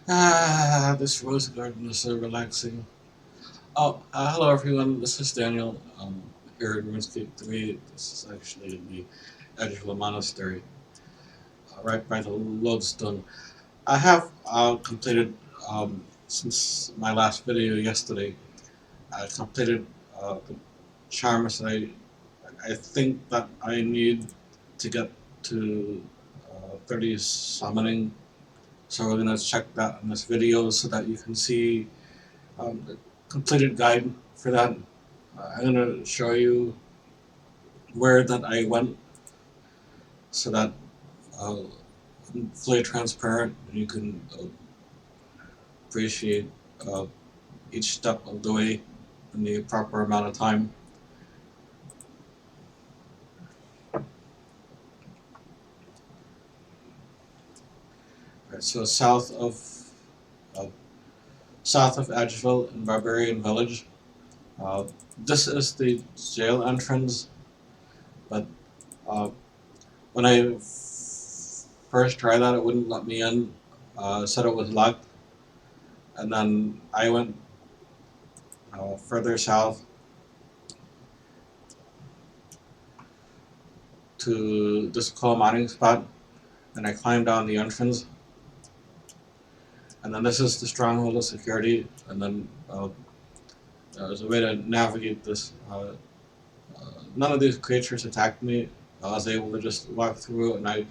This rose garden is so relaxing. Oh, hello everyone. This is Daniel. Here in Runescape 3. This is actually the edge of a monastery, right by the lodestone. I have completed since my last video yesterday. I completed the charms that I think that I need to get to 30 summoning. So we're gonna check that in this video so that you can see the completed guide for that. I'm going to show you where that I went so that uh, I'm fully transparent and you can appreciate uh, each step of the way in the proper amount of time. Right, so uh, south of Edgeville in Barbarian Village. Uh, this is the jail entrance, but uh, when I first tried that, it wouldn't let me in. It said it was locked, and then I went further south to this coal mining spot, and I climbed down the entrance. And then this is the stronghold of security, and then there's a way to navigate this. None of these creatures attacked me. I was able to just walk through, and I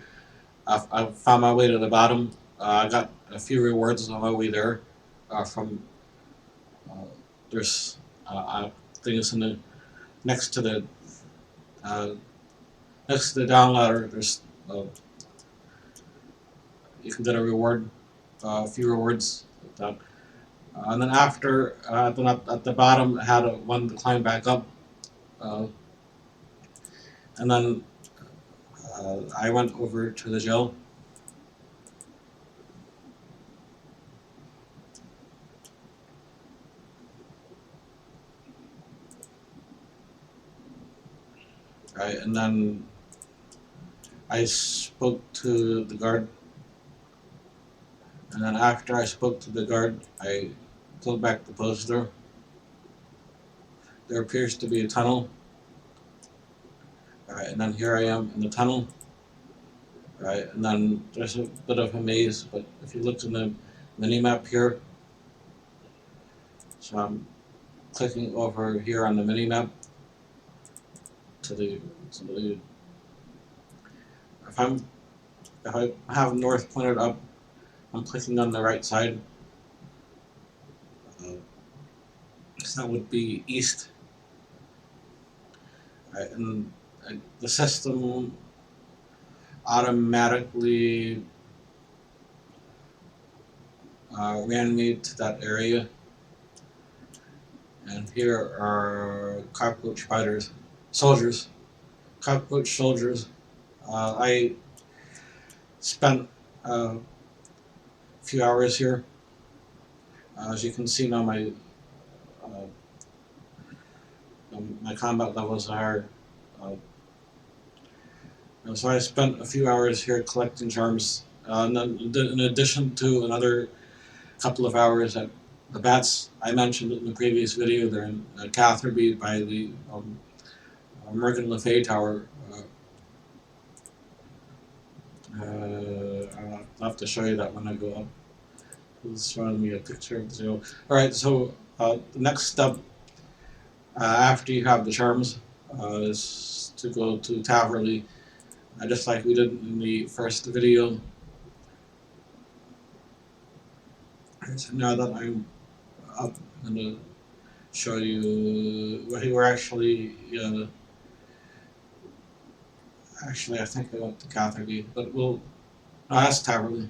found my way to the bottom. I got a few rewards on my way there from uh, there's things in the next to the uh, next to the down ladder. There's you can get a reward, a few rewards. And then after, then at the bottom, I had one to climb back up. Uh, and then I went over to the jail. Right, and then I spoke to the guard. And then after I spoke to the guard, I pulled back the poster. There appears to be a tunnel. Right, and then here I am in the tunnel. Right, and then there's a bit of a maze, but if you look in the mini map here, so I'm clicking over here on the mini map to the if I'm if I have north pointed up, I'm clicking on the right side. Uh, so that would be east, right? And the system automatically ran me to that area. And here are cockroach spiders, soldiers, cockroach soldiers. I spent a few hours here. As you can see now, uh, my combat levels are. Uh, so I spent a few hours here collecting charms. And then in addition to another couple of hours at the bats I mentioned in the previous video, they're in Catherby by the Morgan Le Fay Tower. I'll have to show you that when I go up. It's showing me a picture of the zoo. Alright, so the next step after you have the charms is to go to Taverley, just like we did in the first video. So now that I'm up, I'm going to show you what you were actually. Actually, I think I went to Catherby, but we'll. No, that's Taverley.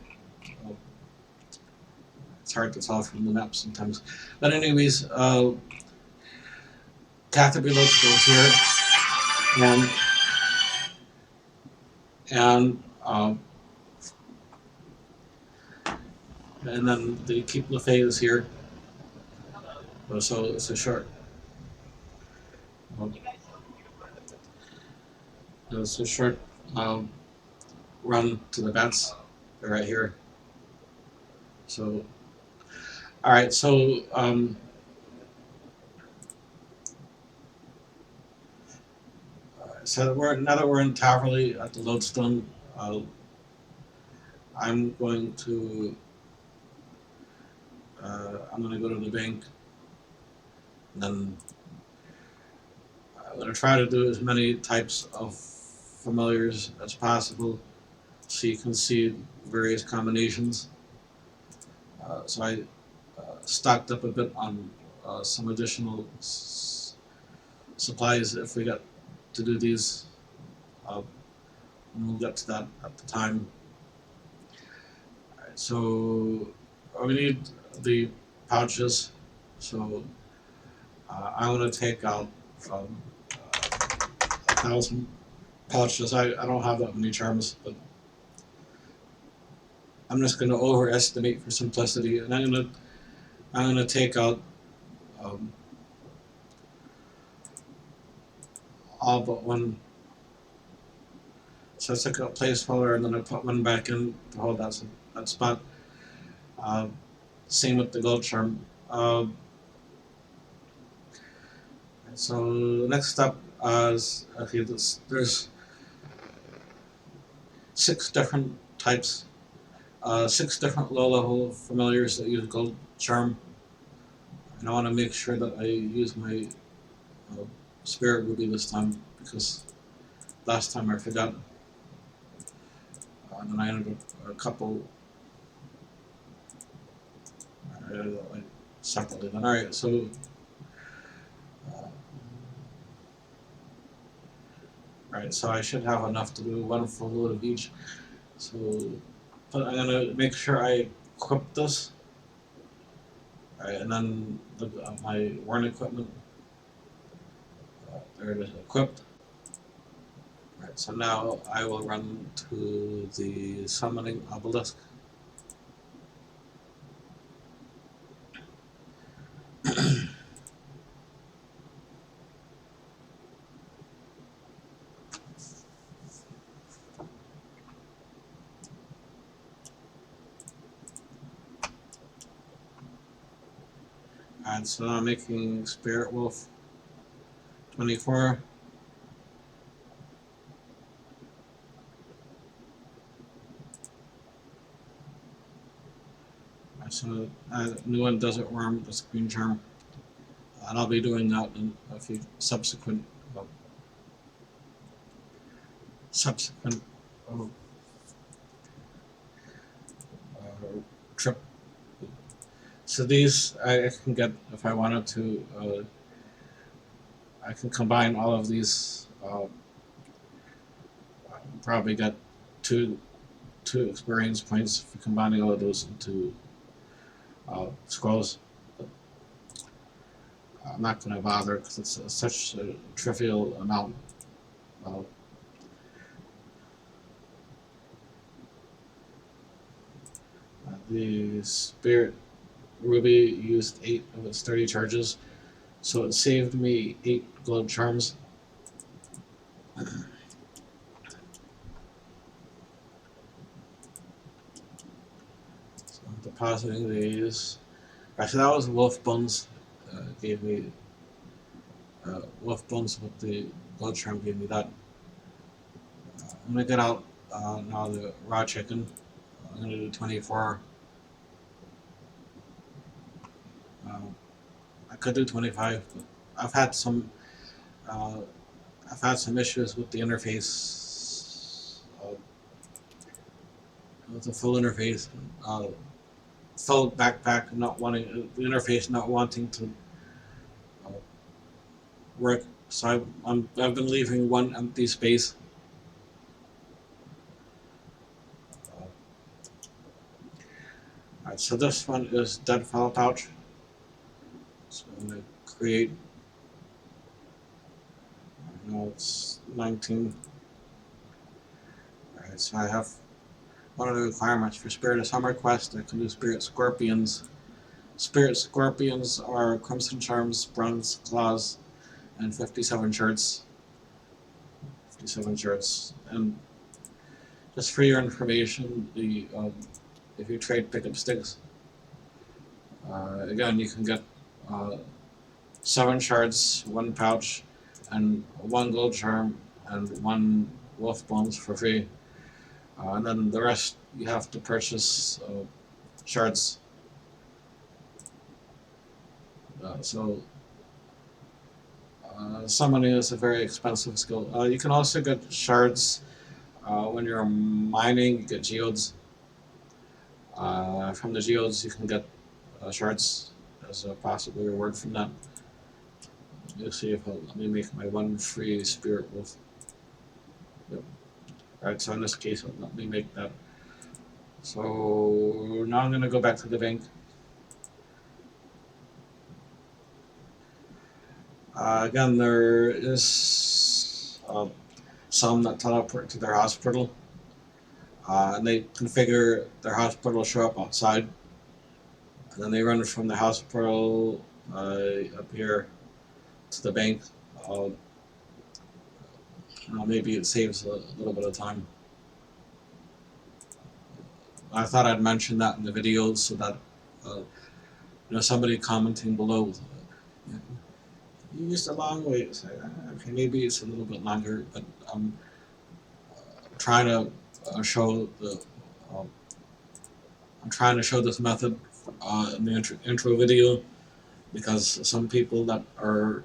It's hard to tell from the map sometimes. But anyways, Catherby Lodge goes here, and and um, and then the Keep LaFay is here. So it's a short. It's a short run to the bats. They're right here. So All right, so now that we're in Taverley at the lodestone, I'm going to go to the bank, and then I'm going to try to do as many types of familiars as possible, so you can see various combinations. So I stocked up a bit on some additional supplies if we got to do these. Uh, we'll get to that at the time. Alright, so we need the pouches. So I'm going to take out um, 1,000 pouches. I don't have that many charms, but I'm just going to overestimate for simplicity, and I'm gonna take out um, all but one. So I took a placeholder and then I put one back in to hold that spot. Uh, Same with the gold charm. So the next step is okay. There's 6 different types, 6 different low-level familiars that use gold charm, and I want to make sure that I use my uh, spirit ruby this time because last time I forgot, and then I ended up a couple like separately. Then all right, so uh, right, so I should have enough to do one full load of each. So, but I'm gonna make sure I equip this. All right, and then my wyrm equipment. There it is, equipped. All right, so now I will run to the summoning obelisk. And so now I'm making Spirit Wolf 24. So new one Desert Worm, the Green Charm. And I'll be doing that in a few uh, subsequent uh, trip. So these I can get if I wanted to. I can combine all of these. Probably get two two experience points for combining all of those into scrolls. But I'm not going to bother because it's such a trivial amount. Uh, the Spirit Ruby used 8 of its 30 charges, so it saved me 8 gold charms. So I'm depositing these. Actually, that was Wolf Bones. Gave me Wolf Bones with the gold charm. Gave me that. I'm gonna get out now the raw chicken. I'm gonna do 24. Uh, I could do 25, but I've had some uh, I've had some issues with the interface, with the full interface, uh, full backpack, not wanting the interface, not wanting to uh, work. So I've been leaving one empty space. Alright, so this one is Deadfowl pouch. So I'm gonna create. No, it's 19. Alright, so I have one of the requirements for Spirit of Summer quest. I can do Spirit Scorpions. Spirit Scorpions are Crimson Charms, Bronze Claws, and 57 shards. 57 shards. And just for your information, if you trade pickup sticks, Again, you can get 7 shards, 1 pouch, and 1 gold charm, and 1 wolf bones for free. And then the rest you have to purchase shards. So summoning is a very expensive skill. You can also get shards when you're mining. You get geodes. From the geodes, you can get shards as a possible reward from that. You'll see if let me make my 1 free spirit wolf. Yep. Alright, so in this case, let me make that. So now I'm going to go back to the bank. Again, there is some that teleport to their hospital, and they configure their hospital to show up outside, and then they run from the hospital up here to the bank. Maybe it saves a little bit of time. I thought I'd mention that in the video so that somebody commenting below. You used a long way. So, okay, maybe it's a little bit longer, but I'm trying to show the. I'm trying to show this method in the intro video because some people that are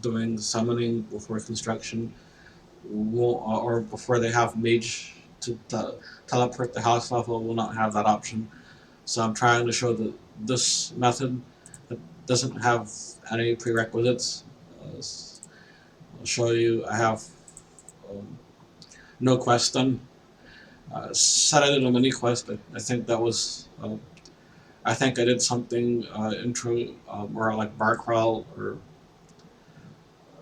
doing summoning before construction or before they have mage to teleport the house level will not have that option. So I'm trying to show that this method that doesn't have any prerequisites. I'll show you. I have no quest done. Said I did a mini quest, but I think that was. I think I did something intro more like bar crawl or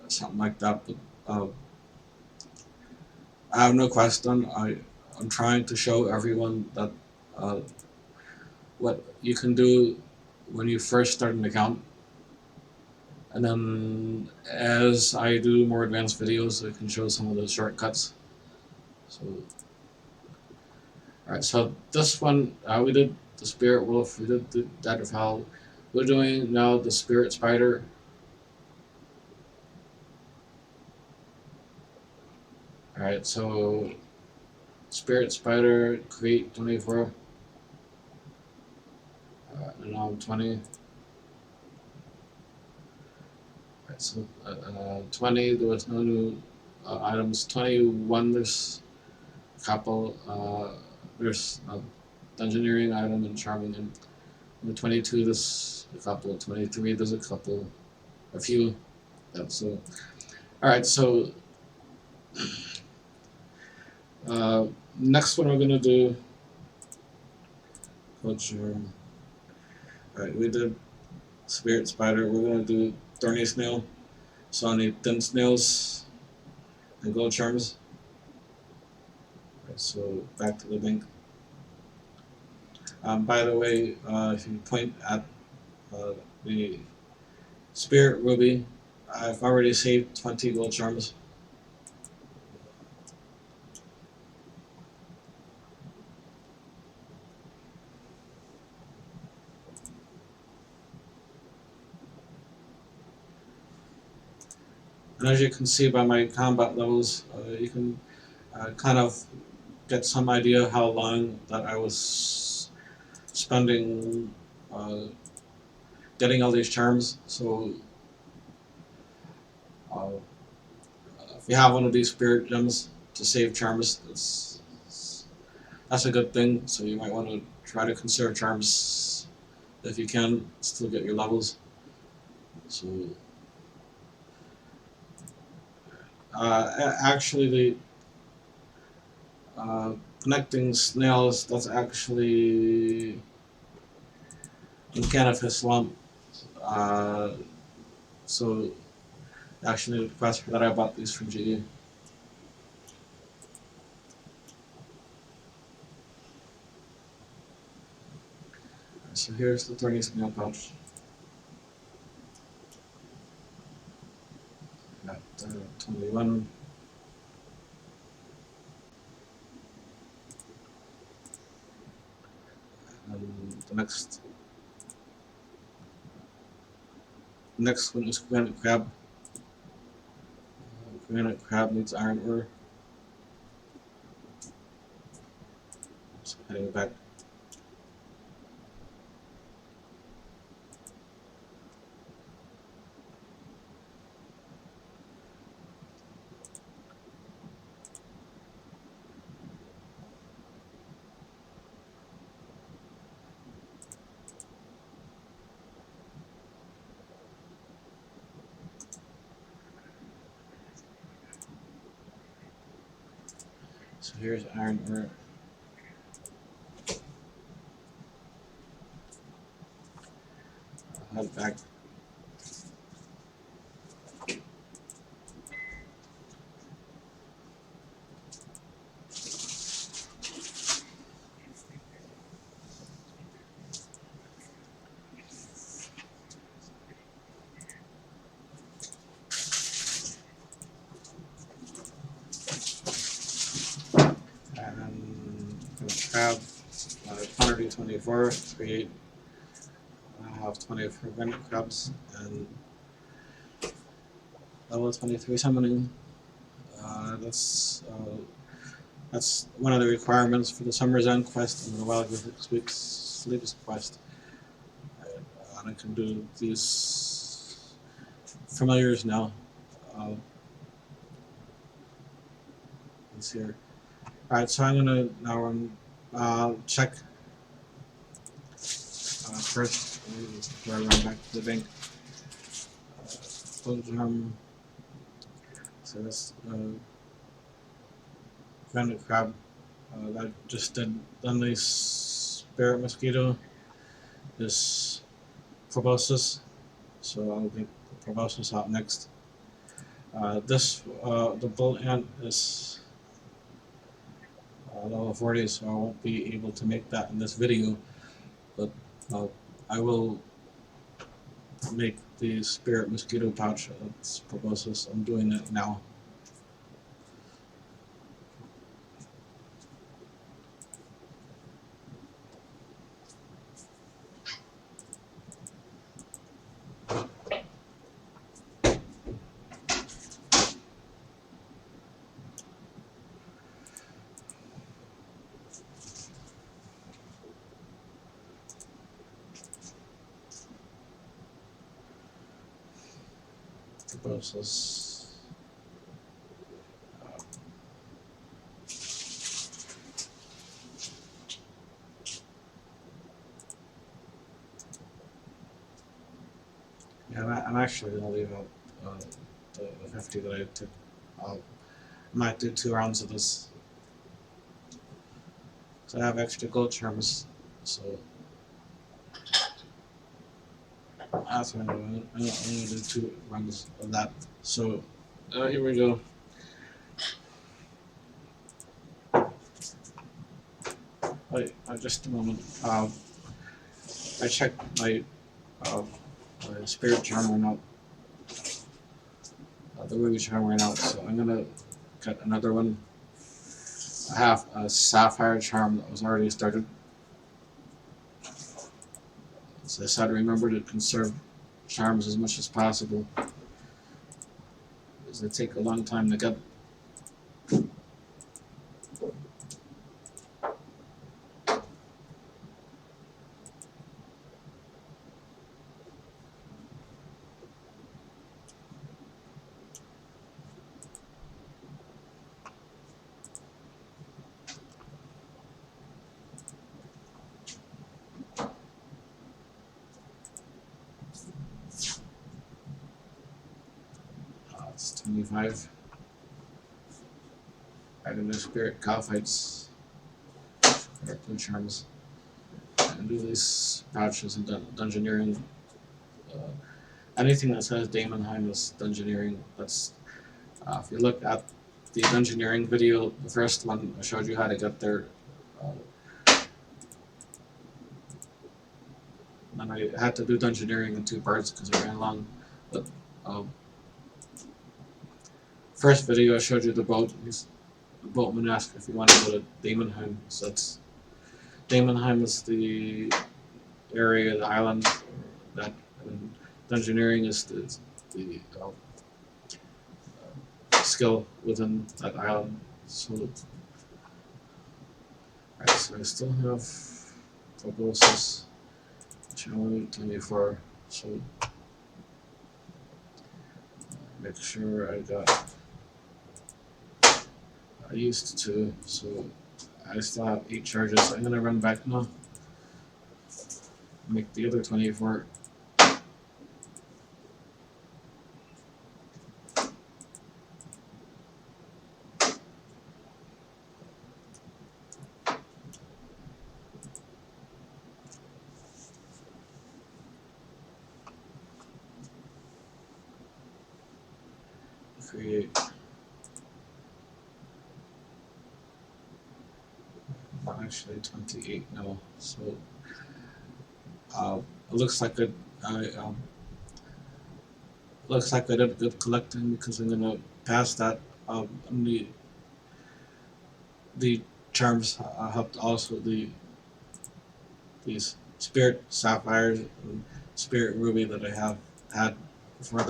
something like that. But I have no quest done. I'm trying to show everyone that what you can do when you first start an account. And then as I do more advanced videos, I can show some of the shortcuts. So, alright, so this one, we did the spirit wolf, we did the Deadfowl. We're doing now the spirit spider. Alright, so spirit spider, create 24. And now I'm 20. Right, so 20, there was no new items. 21, there's a couple. There's a dungeoneering item and charming. And 22, there's a couple. 23, there's a couple. A few. Yeah, so, alright, so next one we're going to do culture. Alright, we did spirit spider. We're going to do thorny snail. So I need thin snails and gold charms. Right, so back to the bank. By the way, if you point at the spirit ruby, I've already saved 20 gold charms. And as you can see by my combat levels, you can kind of get some idea how long that I was spending getting all these charms. So if you have one of these spirit gems to save charms, that's a good thing. So you might want to try to conserve charms if you can, still get your levels. So actually the connecting snails, that's actually in Canada Swamp. So actually the quest that I bought these from GE. So here's the Thorny snail pouch. Got 21. And the next Next one is granite crab. Granite crab needs iron ore. So heading back. So here's iron ore. Head back. And crab quantity 24, create. I have 24 granite crabs and level 23 summoning. That's one of the requirements for the Summer's End quest and the Wild Week's latest quest. And I can do these familiars now. Let's see here. Alright, so I'm gonna now run check first before I run back to the bank. So this granite crab that just done this spirit mosquito, this proboscis. So I'll get the proboscis out next. The bull ant is level 40, so I won't be able to make that in this video, but I will make the spirit mosquito pouch. That's proboscis. I'm doing it now. Proboscis. Yeah, I'm actually going to leave out the 50 that I took. I might do 2 rounds of this. So I have extra gold charms, so that's what I'm doing. I'm going to do 2 runs of that. So here we go. Wait, just a moment. I checked my spirit charm ran out. The ruby charm ran out, so I'm gonna get another one. I have a sapphire charm that was already started. So I said, remember to conserve charms as much as possible, because they take a long time to get. It's 25. I do the spirit cow fights, or blue charms, and do these pouches and dungeoneering. Anything that says Daemonheim is dungeoneering. That's if you look at the dungeoneering video, the first one I showed you how to get there. And I had to do dungeoneering in 2 parts because it ran long. But first video I showed you the boat. The boatman asked if you want to go to Daemonheim. So that's Daemonheim is the area, the island that engineering is the skill within that island. So, right, so I still have proboscis, which I only need 24. So make sure I got. I used to, so I still have 8 charges. I'm gonna run back now. Make the other 24. Create. Actually 28 now. So it looks like I did good collecting because I'm gonna pass that. And the charms helped also these spirit sapphires and spirit ruby that I have had before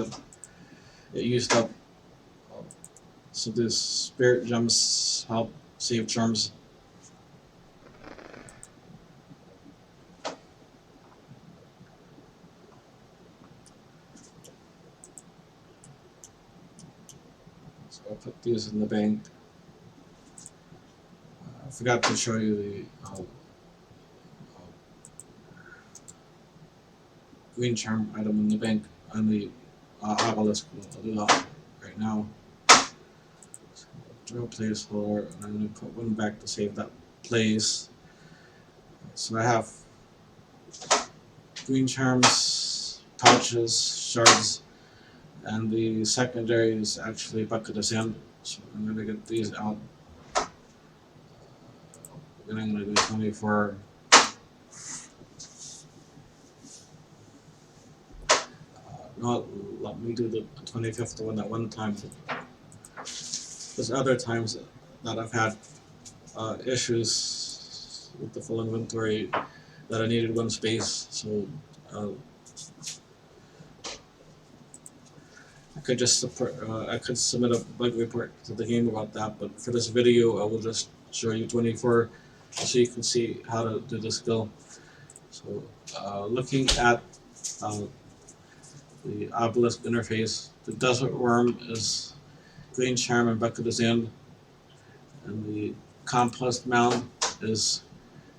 it used up. So these spirit gems help save charms. So I'll put these in the bank. I forgot to show you the green charm item in the bank on the obelisk. I'll do that right now. So draw a placeholder, and I'm going to put one back to save that place. So I have green charms, pouches, shards, and the secondary is actually bucket of sand. So I'm going to get these out. Then I'm going to do 24. No, let me do the 25th one at one time. There's other times that I've had issues with the full inventory that I needed one space, so I could submit a bug report to the game about that. But for this video, I will just show you 24, so you can see how to do the skill. So looking at the obelisk interface, the desert worm is green charm and bucket of sand, and the compost mound is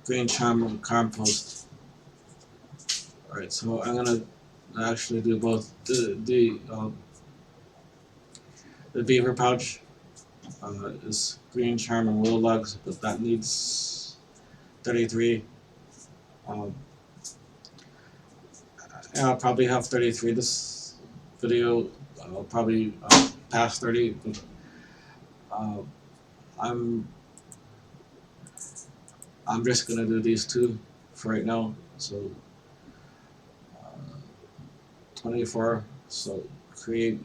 green charm and compost. Alright, so I'm gonna actually do both. The beaver pouch is green charm and willow logs, but that needs 33. Um, I'll probably have 33 this video. I'll probably pass 30, but uh, I'm just gonna do these two for right now. So 24. So create.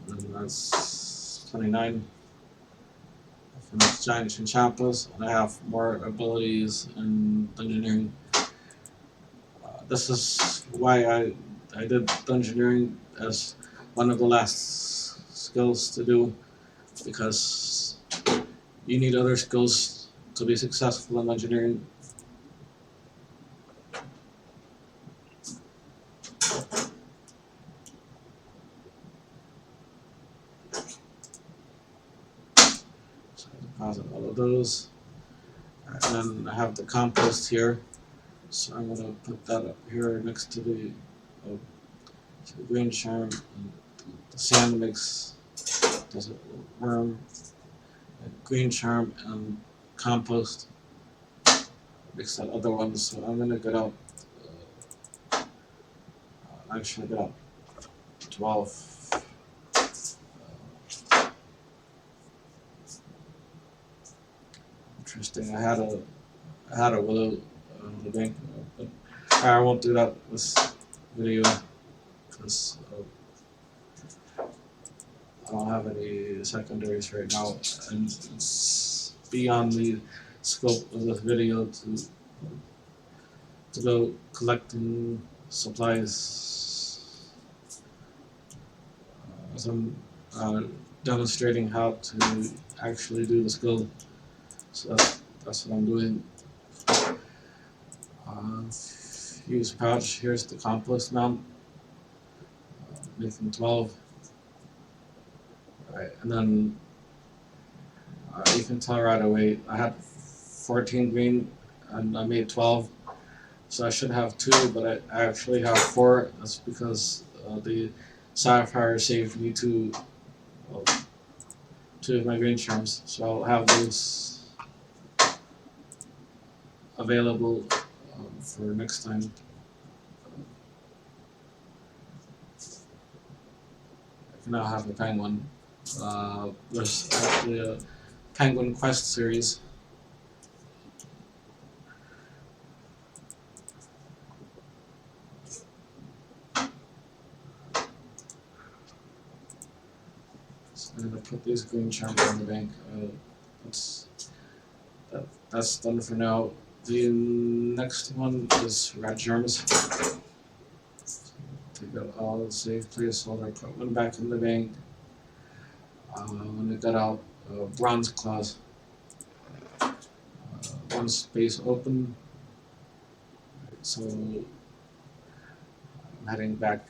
And that's 29. Finished giant enchantments, and I have more abilities in dungeoneering. This is why I did dungeoneering as one of the last skills to do, because you need other skills to be successful in dungeoneering. So I deposit all of those, and then I have the compost here. So I'm going to put that up here next to the green charm. And the sand mix does it worm, green charm, and compost mix that other one. So I'm going to get out. Actually, got 12. Interesting. I had a willow in the bank, but I won't do that this video because I don't have any secondaries right now, and it's beyond the scope of this video to to go collecting supplies as I'm demonstrating how to actually do this build. So that's what I'm doing. Use pouch. Here's the compost mount. Making 12. Right, and then you can tell right away I had 14 green and I made 12, so I should have 2, but I actually have 4. That's because the sapphire saved me 2 of my green charms, so I'll have those available for next time. I can now have a penguin. There's actually a penguin quest series. So I'm gonna put these green charms on the bank. That's done for now. The next one is red germs. Take out all the safe placeholder, put one back in the bank. When it got out, bronze claws. One space open. So I'm heading back.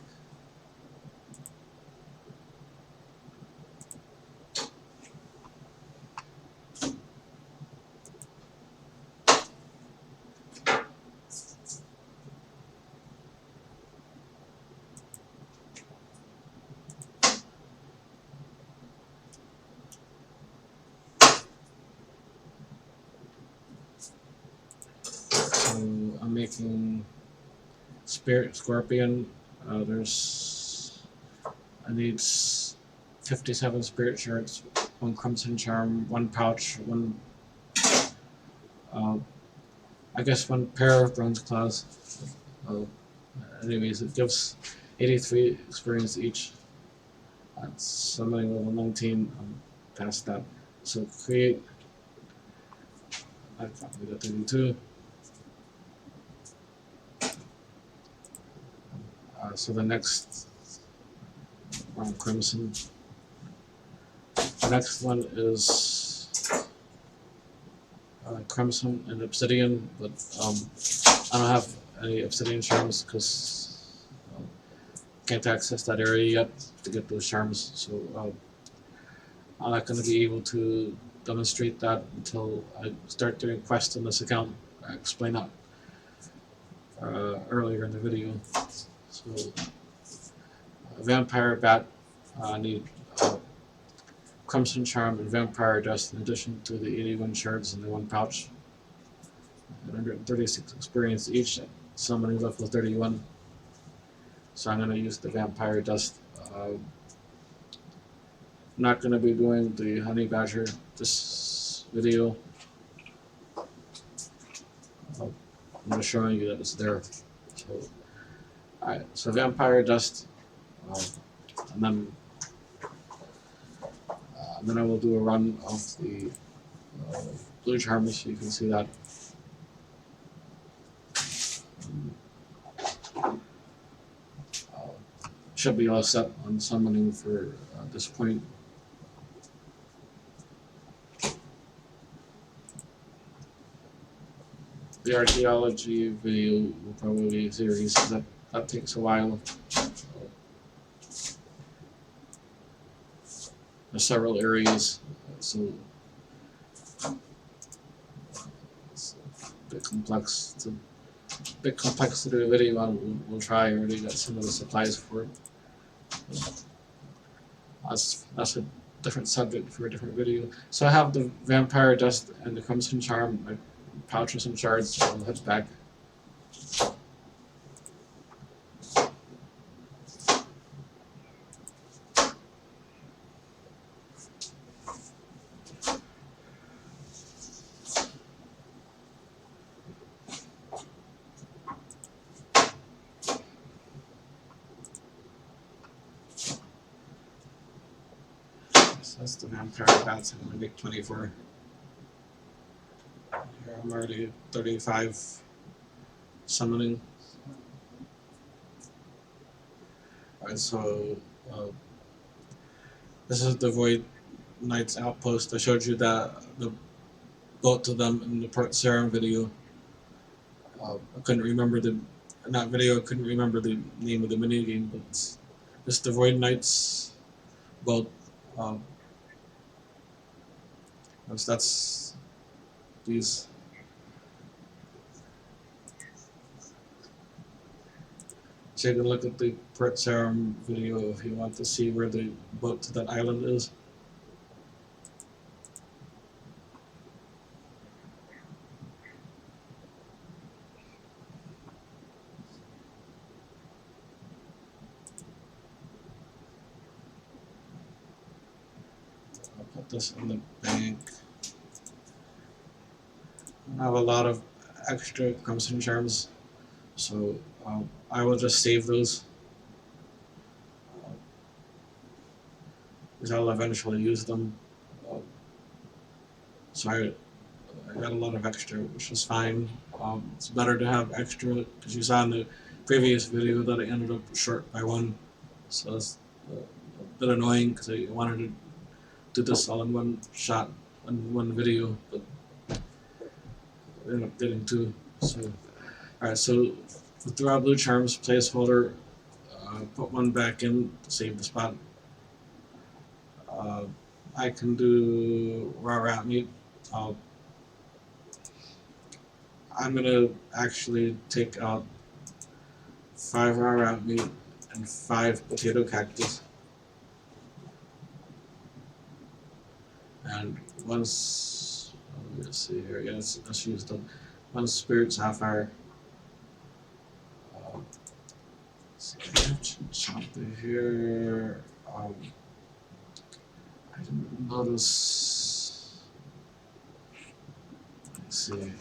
So I'm making spirit scorpion. I need 57 spirit shards, 1 crimson charm, 1 pouch, 1 I guess 1 pair of bronze claws. Anyways, it gives 83 experience each. That's summoning level 19. I'm past that. So create. I thought we got 32. So the next crimson. The next one is crimson and obsidian, but I don't have any obsidian charms because can't access that area yet to get those charms. So I'm not going to be able to demonstrate that until I start doing quests on this account. I explained that earlier in the video. So vampire bat, I need crimson charm and vampire dust in addition to the 81 shards in the 1 pouch. 136 experience each, summoning level 31. So I'm going to use the vampire dust. I'm not going to be doing the honey badger this video. I'm just showing you that it's there. So, alright, so vampire dust, and then I will do a run of the blue charms so you can see that. Should be all set on summoning for this point. The archaeology video will probably be a series, that takes a while. There's several areas, so it's a bit complex. It's a bit complex to do a video on. We'll try. I already got some of the supplies for it. That's a different subject for a different video. So I have the vampire dust and the crimson charm, my pouches and shards, so I'll head back. That's the vampire bats. I'm going to make 24. Here I'm already 35 summoning. Alright, so this is the Void Knight's outpost. I showed you the boat to them in the Port Serum video. I couldn't remember in that video. I couldn't remember the name of the mini game, but it's the Void Knight's boat. That's these. Take a look at the Port Serum video if you want to see where the boat to that island is. I'll put this in the bank. I have a lot of extra crimson charms, so I will just save those. Because I'll eventually use them. So I got a lot of extra, which is fine. It's better to have extra, because you saw in the previous video that I ended up short by one. So it's a bit annoying, because I wanted to do this all in one shot, in one video, but I ended up getting two. So, alright, so with the raw blue charms placeholder, put one back in to save the spot. I can do raw rat meat. I'm gonna actually take out 5 raw rat meat and 5 potato cactus. And once, let's see here, yeah, let's use them. 1 spirit sapphire. Something here. I didn't notice. Let's see.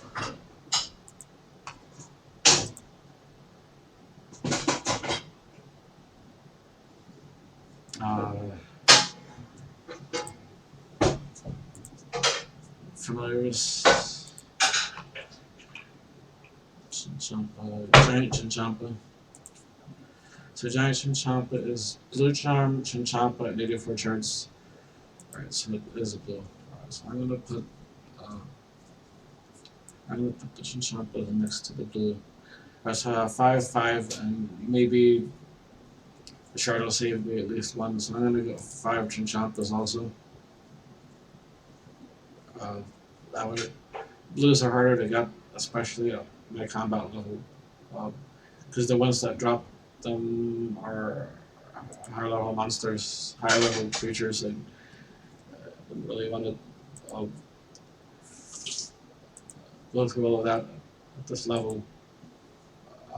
Familiars. Giant Chinchompa. So Giant Chinchompa is blue charm, Chinchompa at 84 shards. Alright, so it is a blue. Alright, so I'm gonna put the Chinchompa next to the blue. Alright, so I have 5, 5, and maybe the shard will save me at least one, so I'm gonna go 5 Chinchompas also. That way, blues are harder to get, especially at my combat level, because the ones that drop them are higher level monsters, higher level creatures, and I don't really want to go through all of that at this level.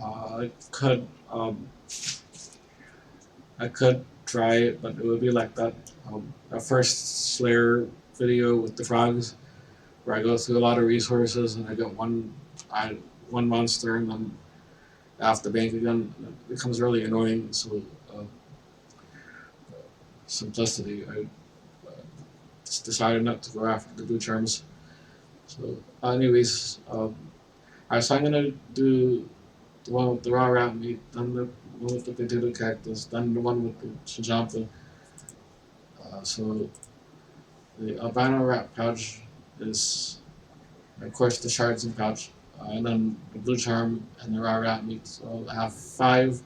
I could try it, but it would be like that first Slayer video with the frogs, where I go through a lot of resources and I get one monster and then off the bank again. It becomes really annoying. So simplicity, I just decided not to go after the blue charms. So anyways, so I'm gonna do the one with the raw rat meat, then the one with the potato cactus, then the one with the Chinchompa. So the albino rat pouch is, of course, the shards and pouch, and then the blue charm and the raw rat meat. So I have 5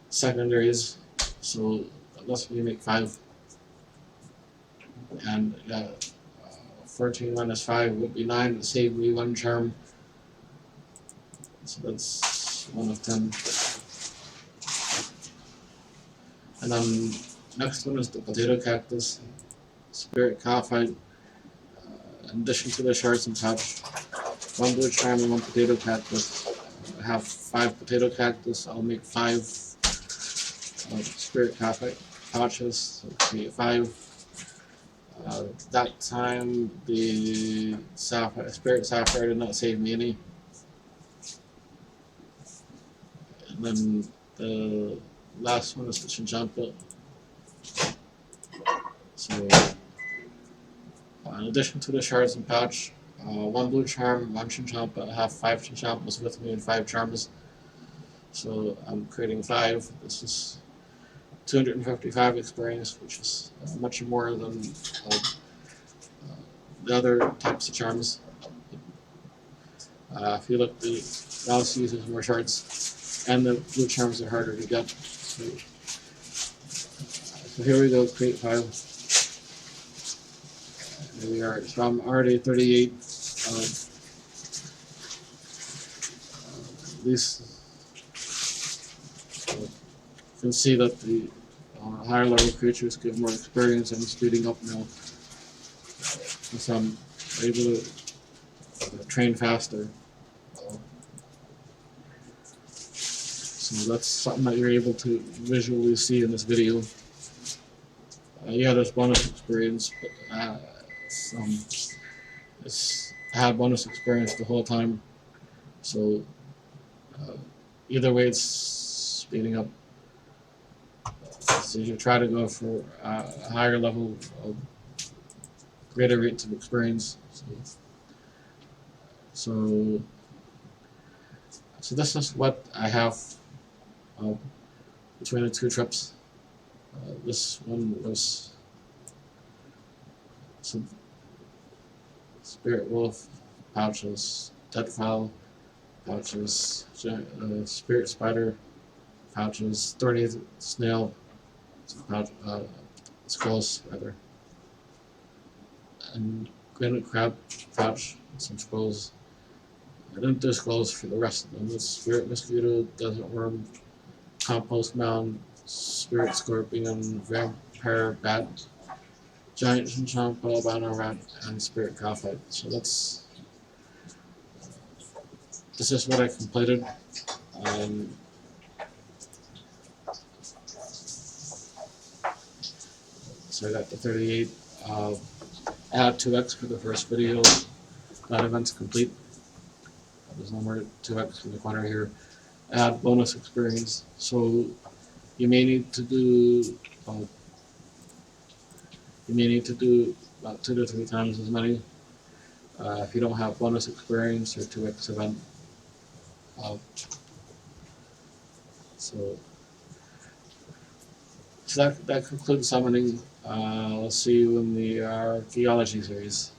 secondaries, so that lets me make 5. And 14 minus 5 would be 9, to save me 1 charm. So that's 1 of 10. And then next one is the potato cactus, spirit coffite. In addition to the shards and pouch, 1 blue charm and 1 potato cactus. I have 5 potato cactus. I'll make 5 spirit coffite pouches, so create 5. That time the spirit sapphire did not save me any. And then the last one is the Chinchompa. So in addition to the shards and pouch, 1 blue charm, 1 chinchomp. I have 5 chinchomps with me and 5 charms. So I'm creating 5. This is 255 experience, which is much more than the other types of charms. If you look, the Alice uses more shards, and the blue charms are harder to get. So here we go, create file. Here we are. So I'm already 38. These you can see that the higher level creatures give more experience. I'm speeding up now, so I'm able to train faster. So that's something that you're able to visually see in this video. Yeah, there's bonus experience, but it's had bonus experience the whole time. So either way, it's speeding up. So you try to go for a higher level of greater rates of experience. So this is what I have between the 2 trips. This one was some Spirit Wolf pouches, Deadfowl pouches, Spirit Spider pouches, Thorny snail pouch, skulls rather, and Granite crab pouch, some skulls. I didn't do skulls for the rest of them. It's Spirit Mosquito, Desert Worm, Compost Mound, Spirit Scorpion, Vampire Bat, Giant Chinchomp, Albino Rat, and Spirit Graphite. So this is what I completed. So I got the 38. I had 2x for the first video. That event's complete. There's no more 2x in the corner here. I had bonus experience, so you may need to do about 2 to 3 times as many if you don't have bonus experience or 2x event. So that concludes summoning. I'll see you in the archaeology series.